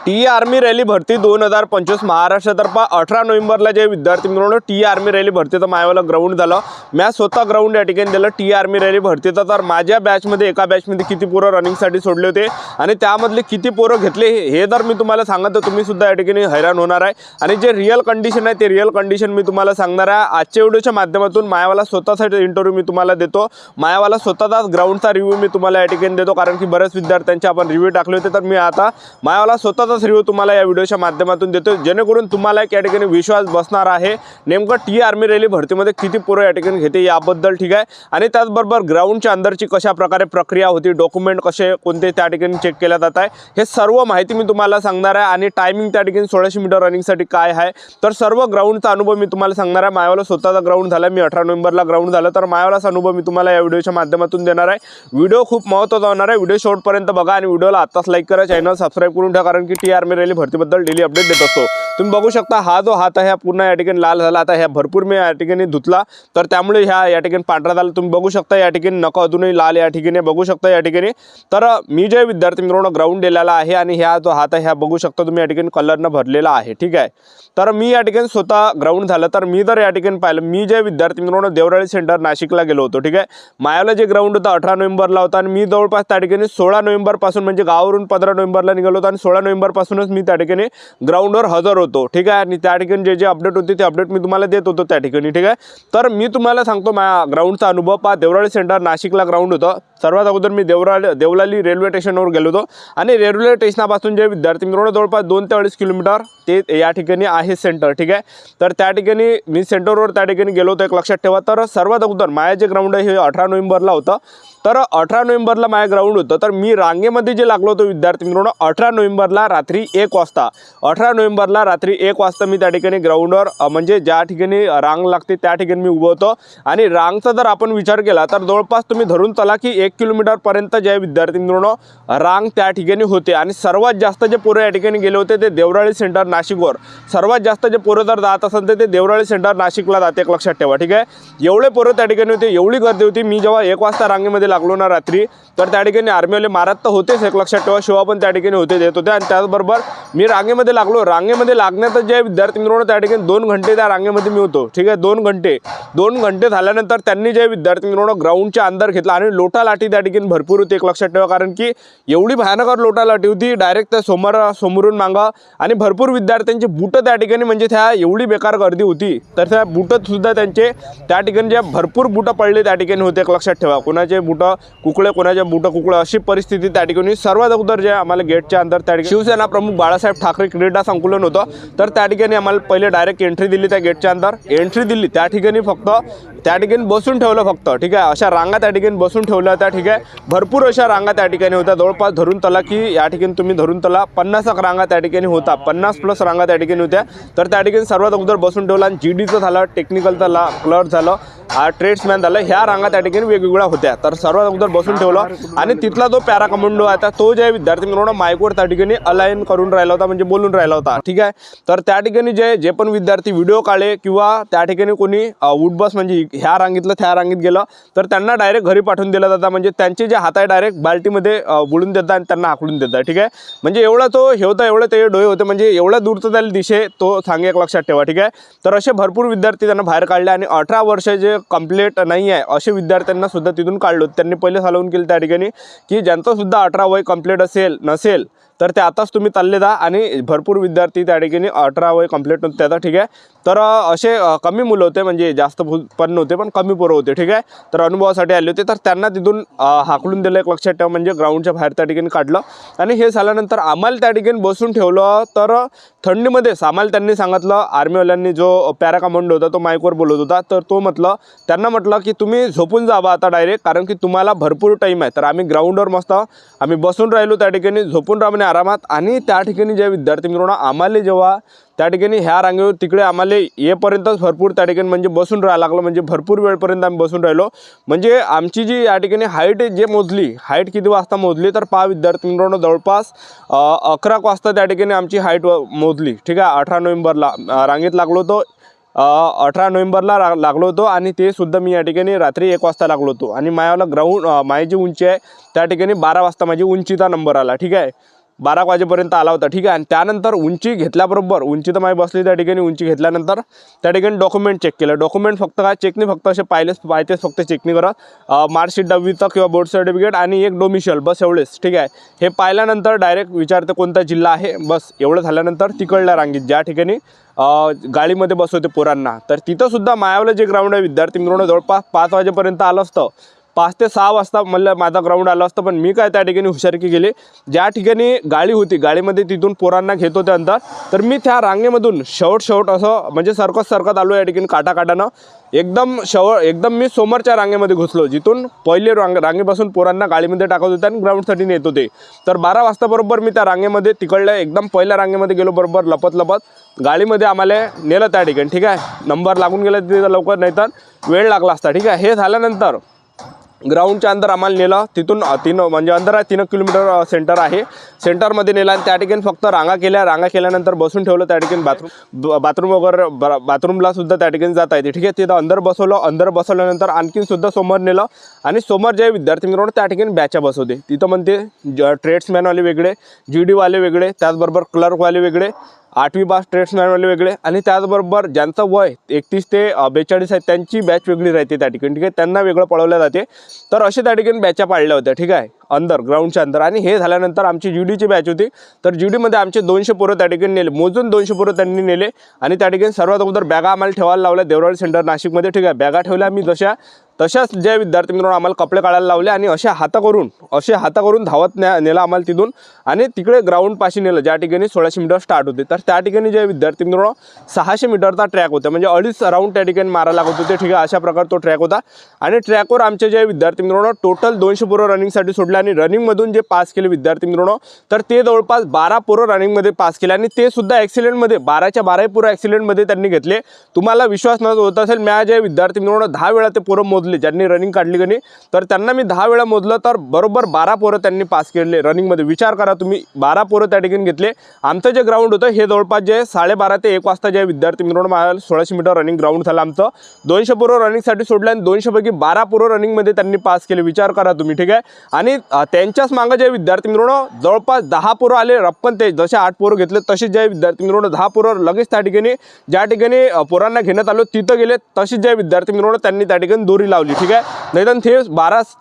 T army rally भरती 2025 महाराष्ट्रातर्फे 18 नोव्हेंबरला जे विद्यार्थी मित्रांनो टी आर्मी रॅली भरतीचं मायावाला ग्राउंड झालं। मी स्वतः ग्राउंड या ठिकाणी दिलं टी आर्मी रॅली भरतीचं। तर माझ्या बॅचमध्ये एका बॅचमध्ये किती पोरं रनिंगसाठी सोडले होते आणि त्यामधले किती पोरं घेतले हे जर मी तुम्हाला सांगत तर तुम्ही सुद्धा या ठिकाणी हैराण होणार आहे। आणि जे रिअल कंडिशन आहे ते रिअल कंडिशन मी तुम्हाला सांगणार आहे। आजच्या व्हिडिओच्या माध्यमातून मायावाला स्वतःसाठी इंटरव्ह्यू मी तुम्हाला देतो, मायावाला स्वतःचाच ग्राउंडचा रिव्ह्यू मी तुम्हाला या ठिकाणी देतो, कारण की बरेच विद्यार्थ्यांचे आपण रिव्ह्यू टाकले होते। तर मी आता मायावाला स्वतःचाच रिव्ह्यू तुम्हाला या व्हिडिओच्या माध्यमातून देतो, जेणेकरून तुम्हाला या ठिकाणी विश्वास बसणार आहे नेमकं टी आर्मी रॅली भरतीमध्ये किती पोरं या ठिकाणी घेते याबद्दल, ठीक आहे। आणि त्याचबरोबर ग्राउंडच्या अंदरची कशा प्रकारे प्रक्रिया होती, डॉक्युमेंट कसे कोणते त्या ठिकाणी चेक केल्या जात आहे, हे सर्व माहिती मी तुम्हाला सांगणार आहे। आणि टायमिंग त्या ठिकाणी 1600 मीटर रनिंगसाठी काय आहे तर सर्व ग्राउंडचा अनुभव मी तुम्हाला सांगणार आहे। मायावाला स्वतःचा ग्राउंड झाला, मी 18 नोव्हेंबरला ग्राउंड झालं, तर मायावालाचा अनुभव मी तुम्हाला या व्हिडिओच्या माध्यमातून देणार आहे। व्हिडिओ खूप महत्त्वाचा होणार आहे, व्हिडिओ शेवटपर्यंत बघा आणि व्हिडिओला आत्ताच लाईक करा, चॅनल सबस्क्राइब करून ठेवा, कारण की टी आर्मी रॅली भरतीबद्दल डेली अपडेट देत असतो। तुम्ही बघू शकता हा जो हात आहे पूर्ण या ठिकाणी लाल झाला, आता ह्या भरपूर मी या ठिकाणी धुतला तर त्यामुळे ह्या या ठिकाणी पांढरा झाला। तुम्ही बघू शकता या ठिकाणी नख अजूनही लाल या ठिकाणी बघू शकता या ठिकाणी। तर मी जे विद्यार्थी मित्रांनो ग्राउंड दिलेला आहे आणि ह्या जो हात आहे ह्या बघू शकता तुम्ही या ठिकाणी कलरनं भरलेला आहे, ठीक आहे। तर मी या ठिकाणी स्वतः ग्राउंड झालं, तर मी जर या ठिकाणी पाहिलं, मी जे विद्यार्थी मित्रांनो देवराळी सेंटर नाशिकला गेलो होतो, ठीक आहे। मायाला जे ग्राउंड होता 18 नोव्हेंबरला होता आणि मी जवळपास त्या ठिकाणी 16 नोव्हेंबर पासून म्हणजे गावावरून 15 नोव्हेंबरला निघालो होतो आणि 16 नोव्हेंबर पासूनच मी त्या ठिकाणी ग्राउंडवर हजर होतो, ठीक आहे। आणि त्या ठिकाणी जे अपडेट होते ते अपडेट मी तुम्हाला देत होतो त्या ठिकाणी, ठीक आहे। तर मी तुम्हाला सांगतो माझ्या ग्राउंडचा अनुभव पहा। देवराळी सेंटर नाशिकला ग्राउंड होतं। सर्वात अगोदर मी देवलाली रेल्वे स्टेशनवर गेलो होतो आणि रेल्वे स्टेशनापासून जे विद्यार्थी मित्रांनो जवळपास 2 ते 2.5 किलोमीटर ते या ठिकाणी आहे सेंटर, ठीक आहे। तर त्या ठिकाणी मी सेंटरवर त्या ठिकाणी गेलो होतो, एक लक्षात ठेवा। तर सर्वात अगोदर माझे जे ग्राउंड आहे हे 18 नोव्हेंबरला होतं, तर 18 नोव्हेंबरला माझे ग्राउंड होतं। तर मी रांगेमध्ये जे लागलो होतो विद्यार्थी मित्रांनो 18 नोव्हेंबरला रात्री 1 वाजता 18 नोव्हेंबरला रात्री 1 वाजता मी त्या ठिकाणी ग्राउंडवर म्हणजे ज्या ठिकाणी रांग लागते त्या ठिकाणी मी उभं होतो। आणि रांगचा जर आपण विचार केला तर जवळपास तुम्ही धरून चला की 1 किलोमीटरपर्यंत जे विद्यार्थी मित्रांनो रांग त्या ठिकाणी होते। आणि सर्वात जास्त जे पोरं या ठिकाणी गेले होते ते देवराळी सेंटर नाशिकवर, सर्वात जास्त जे पोरं जर जात असेल तर ते देवराळी सेंटर नाशिकला जाते, एक लक्षात ठेवा, ठीक आहे। एवढे पोरं त्या ठिकाणी होते, एवढी गर्दी होती। मी जेव्हा 1 वाजता रांगेमध्ये लागलो ना रात्री, तर त्या ठिकाणी आर्मीवाले मारत तर होतेच, एक लक्षात ठेवा, शिवा पण त्या ठिकाणी होते देत होते। आणि त्याचबरोबर मी रांगेमध्ये लागलो, रांगेमध्ये लागण्यातच जे विद्यार्थी मित्रांनो त्या ठिकाणी 2 घंटे त्या रांगेमध्ये मी होतो, ठीक आहे। 2 घंटे झाल्यानंतर त्यांनी जे विद्यार्थी मित्रांनो ग्राउंडच्या अंदर घेतला आणि लोटा लाठी त्या ठिकाणी भरपूर होती, एक लक्षात ठेवा, कारण की एवढी भयानक लोटा लाठी होती डायरेक्ट त्या समोरून मागा। आणि भरपूर विद्यार्थ्यांचे बूट त्या ठिकाणी म्हणजे त्या एवढी बेकार गर्दी होती तर त्या बूटत सुद्धा त्यांचे त्या ठिकाणी जे भरपूर बूट पडले त्या ठिकाणी होते, एक लक्षात ठेवा। कोणाचे बूट कुकळे, कोणाचे बूट कुकळे, अशी परिस्थिती त्या ठिकाणी। सर्वात अगोदर जे आम्हाला गेटच्या अंदर त्या ठिकाणी शिवसेना प्रमुख बाळासाहेब ठाकरे क्रीडा संकुलन होतं, तर त्या ठिकाणी आम्हाला पहिले डायरेक्ट एंट्री दिली, त्या गेटच्या अंदर एंट्री दिली, त्या ठिकाणी फक्त त्या ठिकाणी बसून ठेवलं फक्त, ठीक आहे। अशा रांगा त्या ठिकाणी बसून ठेवल्या होत्या, ठीक आहे। भरपूर अशा रांगा त्या ठिकाणी होत्या, जवळपास धरून तला की या ठिकाणी तुम्ही धरून तला 50 रांगा त्या ठिकाणी होता, 50+ रांगा त्या ठिकाणी होत्या। तर त्या ठिकाणी सर्वात अगोदर बसून ठेवला आणि जीडीचं झालं, टेक्निकलचा क्लर्क झालं, ट्रेड्समॅन झालं, ह्या रांगा त्या ठिकाणी वेगवेगळ्या होत्या। तर सर्वात अगोदर बसून ठेवलं आणि तिथला जो पॅरा कमांडो आता तो जे विद्यार्थी मित्रांनो माईकवर त्या ठिकाणी अलाइन करून राहिला होता, म्हणजे बोलून राहिला होता, ठीक आहे। तर त्या ठिकाणी जे पण विद्यार्थी व्हिडिओ काढले किंवा त्या ठिकाणी कोणी वुडबस म्हणजे ह्या रांगीतलं त्या रांगीत गेलं तर त्यांना डायरेक्ट घरी पाठवून दिला जातं, म्हणजे त्यांचे जे हात आहे डायरेक्ट बाल्टीमध्ये बुडून देतात आणि त्यांना हाकलून देतात, ठीक आहे। म्हणजे एवढा तो हे होता, एवढे ते डोळे होते, म्हणजे एवढा दूरचं त्याला दिशे तो सांगे, एक लक्षात ठेवा, ठीक आहे। तर असे भरपूर विद्यार्थी त्यांना बाहेर काढले आणि 18 वर्ष जे कंप्लीट नाही आहे असे विद्यार्थ्यांना सुद्धा तिथून काढलो। त्यांनी पहिले चालवून केलं त्या ठिकाणी की ज्यांचं सुद्धा 18 वय कंप्लीट नसेल तर ते आताच तुम्ही चालले जा। आणि भरपूर विद्यार्थी त्या ठिकाणी 18 वय कंप्लीट नव्हते आता, ठीक आहे। तर असे कमी मुलं होते, म्हणजे जास्त पण नव्हते पण कमी पोरं होते, ठीक आहे। तर अनुभवासाठी आले होते, तर त्यांना तिथून हाकलून दिलं, एक लक्षात ठेवा, म्हणजे ग्राउंडच्या बाहेर त्या ठिकाणी काढलं। आणि हे झाल्यानंतर आम्हाला त्या ठिकाणी बसून ठेवलं, तर थंडीमध्येच आम्हाला त्यांनी सांगितलं, आर्मीवाल्यांनी जो पॅरा कमांडो होता तो माईकवर बोलत होता, तर तो त्यांना म्हटलं की तुम्ही झोपून जावा आता डायरेक्ट, कारण की तुम्हाला भरपूर टाईम आहे। तर आम्ही ग्राउंडवर मस्त आम्ही बसून राहिलो त्या ठिकाणी, झोपून राहा म्हणे आरामात। आणि त्या ठिकाणी जे विद्यार्थी मित्रांनो आम्हाला जेव्हा त्या ठिकाणी ह्या रांगेवर तिकडे आम्हाला येपर्यंतच भरपूर त्या ठिकाणी म्हणजे बसून राहायला लागलं, म्हणजे भरपूर वेळपर्यंत आम्ही बसून राहिलो। म्हणजे आमची जी या ठिकाणी हाईट जे मोजली, हाईट किती वाजता मोजली तर पहा विद्यार्थी मित्रांनो जवळपास 11 वाजता त्या ठिकाणी आमची हाईट मोजली, ठीक आहे। 18 नोव्हेंबरला रांगेत लागलो होतो, 18 नोव्हेंबरला लागलो होतो आणि ते सुद्धा मी या ठिकाणी रात्री 1 वाजता लागलो होतो। आणि माझ्यावाला ग्राउंड माझी जी उंची आहे त्या ठिकाणी 12 वाजता माझी उंचीचा नंबर आला, ठीक आहे। 12 वाजेपर्यंत आला होता, ठीक आहे. आणि त्यानंतर उंची घेतल्याबरोबर, उंची तर माझी बसली त्या ठिकाणी, उंची घेतल्यानंतर त्या ठिकाणी डॉक्युमेंट चेक केलं. डॉक्युमेंट फक्त काय चेक नाही, फक्त असे पाहिजेच फक्त चेक नाही करत. मार्कशीट 10वीचं किंवा बोर्ड सर्टिफिकेट आणि एक डोमिशियल, बस एवढेच, ठीक आहे. हे पाहिल्यानंतर डायरेक्ट विचारते कोणता जिल्हा आहे, बस एवढं झाल्यानंतर तिकडल्या रांगेत ज्या ठिकाणी गाडीमध्ये बसवते पोरांना, तर तिथंसुद्धा मायावलं जे ग्राउंड आहे विद्यार्थी मित्रांनो जवळपास 5 वाजेपर्यंत आलं असतं. 5 ते 6 वाजता म्हणलं माझा ग्राउंड आलं असतं, पण मी काय त्या ठिकाणी हुशारकी केली, ज्या ठिकाणी गाडी होती गाडीमध्ये तिथून पोरांना घेत होते अंतर, तर मी त्या रांगेमधून शेवट असं म्हणजे सरकत आलो या ठिकाणी काटाकाटानं एकदम मी समोरच्या रांगेमध्ये घुसलो, जिथून पहिले रांगेपासून पोरांना गाडीमध्ये टाकत होते आणि ग्राउंडसाठी नेत होते. तर 12 वाजता बरोबर मी त्या रांगेमध्ये तिकडल्या एकदम पहिल्या रांगेमध्ये गेलो, बरोबर लपत गाडीमध्ये आम्हाला नेलं त्या ठिकाणी, ठीक आहे. नंबर लागून गेला तिथं लवकर, नाही तर वेळ लागला असता, ठीक आहे. हे झाल्यानंतर ग्राउंडच्या अंदर आम्हाला नेलं, तिथून 3 म्हणजे अंदर आहे 3 किलोमीटर सेंटर आहे, सेंटरमध्ये नेलं आणि त्या ठिकाणी फक्त रांगा केल्यानंतर बसून ठेवलं त्या ठिकाणी. बाथरूम वगैरे बाथरूमला सुद्धा त्या ठिकाणी जाता येते, ठीक आहे. तिथं अंदर बसवल्यानंतर आणखीन सुद्धा समोर नेलं आणि समोर जे विद्यार्थी मित्रांनो त्या ठिकाणी बॅचा बसवते. तिथं म्हणते ट्रेड्समॅनवाले वेगळे, GD वाले वेगळे, त्याचबरोबर क्लर्कवाले वेगळे, 8वी पास ट्रेड्समॅनवाले वेगळे आणि त्याचबरोबर ज्यांचं वय 31 ते 42 आहे त्यांची बॅच वेगळी राहते त्या ठिकाणी, ठीक आहे. त्यांना वेगळं पळवलं जाते. तर असे त्या ठिकाणी बॅचा पाडल्या होत्या, ठीक आहे, ग्राउंडच्या अंदर. आणि हे झाल्यानंतर आमची GDची बॅच होती, तर GDमध्ये आमचे 200 पोरं त्या ठिकाणी नेले, मोजून 200 पोरं त्यांनी नेले. आणि त्या ठिकाणी सर्वात अगोदर बॅगा आम्हाला ठेवायला लावल्या देवराळी सेंटर नाशिकमध्ये, ठीक आहे. बॅगा ठेवल्या आम्ही तशाच ज्या विद्यार्थी मित्रांनो आम्हाला कपडे काढायला लावले आणि असे हाता करून धावत नेलं आम्हाला तिथून आणि तिकडे ग्राउंडपाशी नेलं ज्या ठिकाणी 1600 मीटर स्टार्ट होते. तर त्या ठिकाणी जे विद्यार्थी मित्रांनो 600 मीटरचा ट्रॅक होता, म्हणजे 2.5 राऊंड त्या ठिकाणी मारायला लागत होते, ठीक आहे. अशा प्रकारे तो ट्रॅक होता आणि ट्रॅकवर आमचे जे विद्यार्थी मित्रांनो टोटल 200 पोरं रनिंगसाठी सोडले आणि रनिंगमधून जे पास केले विद्यार्थी मित्रांनो, तर ते जवळपास 12 पोरं रनिंगमध्ये पास केले आणि ते सुद्धा ॲक्सिडेंटमध्ये, 12च्या 12 पोरं ॲक्सिडेंटमध्ये त्यांनी घेतले. तुम्हाला विश्वास न होत असेल, मी जे विद्यार्थी मित्रांनो 10 वेळा ते पोरं मोजले ज्यांनी रनिंग काढली गणी, तर त्यांना मी 10 वेळा मोजलं तर बरोबर 12 पोरं त्यांनी पास केले रनिंगमध्ये. विचार करा तुम्ही, 12 पोरं त्या ठिकाणी घेतले. आमचं जे ग्राउंड होतं हे जवळपास जे 12:30 ते 1 वाजता जे विद्यार्थी मित्रांनो 1600 मीटर रनिंग ग्राउंड झालं आमचं. 200 पोरं रनिंगसाठी सोडले आणि 200 पैकी 12 पोरं रनिंगमध्ये त्यांनी पास केले, विचार करा तुम्ही, ठीक आहे. आणि त्यांच्याच मागं जे विद्यार्थी मित्रांनो जवळपास 10 पोरं आले रप्पन, ते जसे 8 पोरं घेतले तसेच जे विद्यार्थी मित्रांनो 10 पोरं लगेच त्या ठिकाणी ज्या ठिकाणी पोरांना घेण्यात आलो तिथं गेले, तसेच जे विद्यार्थी मित्रांनो त्यांनी त्या ठिकाणी दोरी लावली, ठीक आहे. नाही तर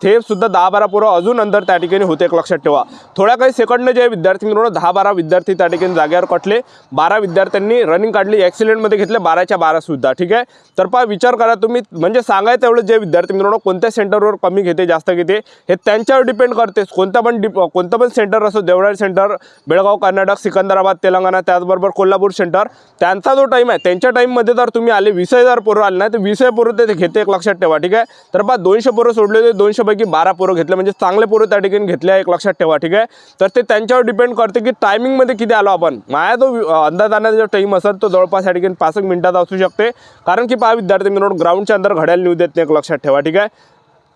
थेट सुद्धा 10-12 पोरं अजून अंदर त्या ठिकाणी होते, एक लक्षात ठेवा. थोड्या काही सेकंडने जे विद्यार्थी मित्रांनो 10-12 विद्यार्थी त्या ठिकाणी जागेवर कटले. 12 विद्यार्थ्यांनी रनिंग काढली, ॲक्सिडेंटमध्ये घेतले 12च्या 12 सुद्धा, ठीक आहे. तर विचार करा तुम्ही, म्हणजे सांगायचं एवढं जे विद्यार्थी मित्रांनो कोणत्या सेंटरवर कमी घेते जास्त घेते हे त्यांच्यावर डिपेंड करते. कोणतं पण सेंटर असो, देवराळी सेंटर, बेळगाव कर्नाटक, सिकंदराबाद तेलंगणा, त्याचबरोबर कोल्हापूर सेंटर, त्यांचा जो टाईम आहे त्यांच्या टाईममध्ये जर तुम्ही आले 20,000 पोरं आले नाही तर 20,000 पोरं ते घेते, एक लक्षात ठेवा, ठीक आहे. तर 200 पोरं सोडले होते, 200 पैकी 12 पोरं घेतले, म्हणजे चांगले पोरं त्या ठिकाणी घेतले, एक लक्षात ठेवा, ठीक आहे. तर ते त्यांच्यावर डिपेंड करते की टायमिंगमध्ये किती आलो आपण. माझ्या जो अंदाजाने जो टाईम असेल तो जवळपास या ठिकाणी 5 मिनिटाचा असू शकते, कारण की विद्यार्थी मित्रांनो ग्राउंडच्या अंदर घड्याळ नेऊ देत नाही, एक लक्षात ठेवा, ठीक आहे.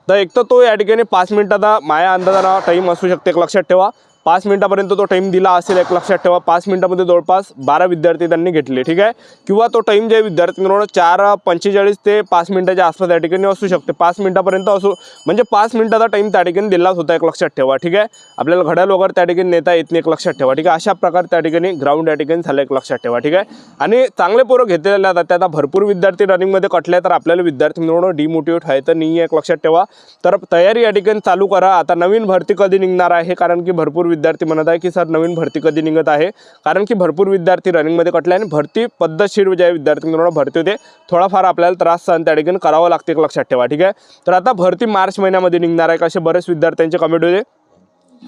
तर एक तर तो या ठिकाणी 5 मिनिटाचा माझ्या अंदाजानं टाईम असू शकते, एक लक्षात ठेवा. 5 मिनिटापर्यंत तो टाईम दिला असेल, एक लक्षात ठेवा. 5 मिनिटामध्ये जवळपास 12 विद्यार्थी त्यांनी घेतले, ठीक आहे. किंवा तो टाईम जे विद्यार्थी मित्रांनो 4:45 ते 5 मिनिटाच्या आसपास त्या ठिकाणी असू शकते. 5 मिनिटापर्यंत असो, म्हणजे 5 मिनिटाचा टाईम त्या ठिकाणी दिलाच होता, एक लक्षात ठेवा, ठीक आहे. आपल्याला घड्याळ वगैरे त्या ठिकाणी नेता येत नाही, एक लक्षात ठेवा, ठीक आहे. अशा प्रकारे त्या ठिकाणी ग्राउंड या ठिकाणी झालं, एक लक्षात ठेवा, ठीक आहे. आणि चांगले पोरं घेतलेले जातात, त्यात भरपूर विद्यार्थी रनिंगमध्ये कटले, तर आपल्याला विद्यार्थी मित्रांनो डिमोटिवेट व्हायचं नाही आहे, एक लक्षात ठेवा. तर तयारी या ठिकाणी चालू करा. आता नवीन भरती कधी निघणार आहे, कारण की भरपूर विद्यार्थी म्हणत आहे की सर नवीन भरती कधी निघत आहे, कारण की भरपूर विद्यार्थी रनिंगमध्ये कटले आणि भरती पद्धतशीर ज्या विद्यार्थी मित्रांनो भरती होते, थोडाफार आपल्याला त्रास सहन त्या ठिकाणी करावं लागते, एक लक्षात ठेवा, ठीक आहे. तर आता भरती मार्च महिन्यामध्ये निघणार आहे, असे बरेच विद्यार्थ्यांचे कमेंट होते.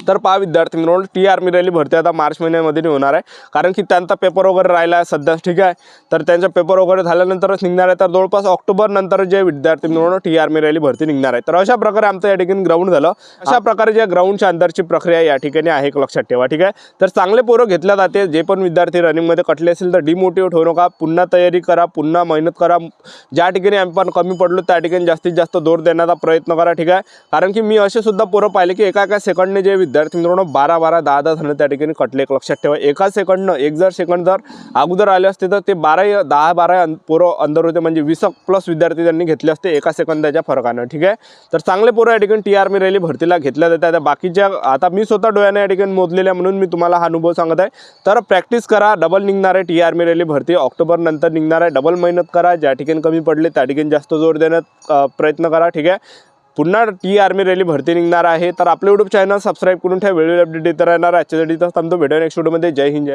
तर विद्यार्थी मित्रांनो टी आर्मी रॅली भरती आता मार्च महिन्यामध्ये होणार आहे, कारण की त्यांचा पेपर वगैरे राहिला आहे सध्या, ठीक आहे. तर त्यांचा पेपर वगैरे झाल्यानंतरच निघणार आहे, तर जवळपास ऑक्टोबर नंतर जे विद्यार्थी मित्रांनो टी आर्मी रॅली भरती निघणार आहे. तर अशा प्रकारे आमचं या ठिकाणी ग्राउंड झालं. अशा प्रकारे ज्या ग्राउंडच्या अंदरची प्रक्रिया या ठिकाणी आहे, एक लक्षात ठेवा, ठीक आहे. तर चांगले पोरं घेतल्या जाते. जे पण विद्यार्थी रनिंगमध्ये कटले असेल तर डिमोटिवेट होऊ नका, पुन्हा तयारी करा, पुन्हा मेहनत करा. ज्या ठिकाणी आपण कमी पडलो त्या ठिकाणी जास्तीत जास्त जोर देण्याचा प्रयत्न करा, ठीक आहे. कारण की मी असे सुद्धा पोरं पाहिले की एका सेकंडने जे विद्यार्थी मित्रांनो 12-12 10-10 जण त्या ठिकाणी कटले. एक लक्षात ठेवा, एका सेकंडनं एक जर सेकंड जर अगोदर आले असते तर ते 10-12 पोरं अंदर होते, म्हणजे 20 प्लस विद्यार्थी त्यांनी घेतले असते एका सेकंदाच्या फरकानं. ठीक आहे, तर चांगले पोरं या ठिकाणी टी आर्मी रॅली भरतीला घेतल्या जातात. बाकीच्या आता मी स्वतः डोळ्याने या ठिकाणी मोजलेल्या म्हणून मी तुम्हाला हा अनुभव सांगत आहे. तर प्रॅक्टिस करा, डबल निघणार आहे टी आर्मी रॅली भरती ऑक्टोबर नंतर निघणार आहे. डबल मेहनत करा, ज्या ठिकाणी कमी पडले त्या ठिकाणी जास्त जोर देण्यात प्रयत्न करा. ठीक आहे, पुन्हा टी आर्मी रॅली भरती निघणार आहे. तर आपलं यूट्यूब चॅनल सबस्क्राईब करून ठेवा, वेळोवेळी अपडेट देत राहणार. आजच्यासाठी तर थांबतो, भेटूया नेक्स्ट व्हिडिओमध्ये. जय हिंद.